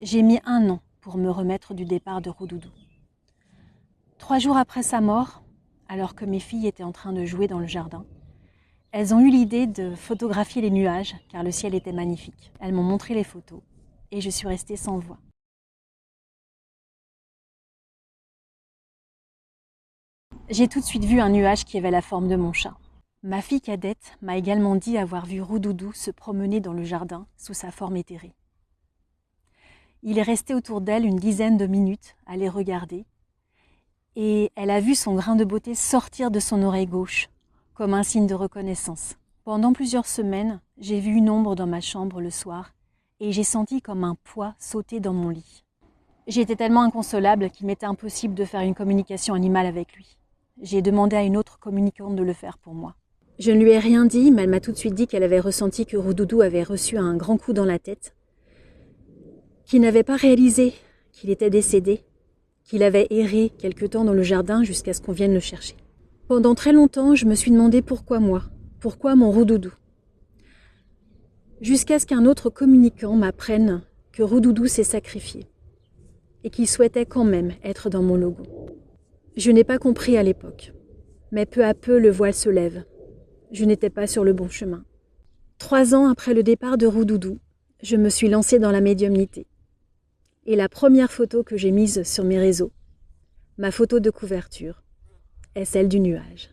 J'ai mis 1 an pour me remettre du départ de Roudoudou. 3 jours après sa mort, alors que mes filles étaient en train de jouer dans le jardin, elles ont eu l'idée de photographier les nuages, car le ciel était magnifique. Elles m'ont montré les photos, et je suis restée sans voix. J'ai tout de suite vu un nuage qui avait la forme de mon chat. Ma fille cadette m'a également dit avoir vu Roudoudou se promener dans le jardin sous sa forme éthérée. Il est resté autour d'elle une dizaine de minutes à les regarder, et elle a vu son grain de beauté sortir de son oreille gauche, comme un signe de reconnaissance. Pendant plusieurs semaines, j'ai vu une ombre dans ma chambre le soir, et j'ai senti comme un poids sauter dans mon lit. J'étais tellement inconsolable qu'il m'était impossible de faire une communication animale avec lui. J'ai demandé à une autre communicante de le faire pour moi. Je ne lui ai rien dit, mais elle m'a tout de suite dit qu'elle avait ressenti que Roudoudou avait reçu un grand coup dans la tête, qu'il n'avait pas réalisé qu'il était décédé, qu'il avait erré quelque temps dans le jardin jusqu'à ce qu'on vienne le chercher. Pendant très longtemps, je me suis demandé pourquoi moi, pourquoi mon Roudoudou. Jusqu'à ce qu'un autre communicant m'apprenne que Roudoudou s'est sacrifié et qu'il souhaitait quand même être dans mon logo. Je n'ai pas compris à l'époque, mais peu à peu le voile se lève. Je n'étais pas sur le bon chemin. 3 ans après le départ de Roudoudou, je me suis lancée dans la médiumnité. Et la première photo que j'ai mise sur mes réseaux, ma photo de couverture, est celle du nuage.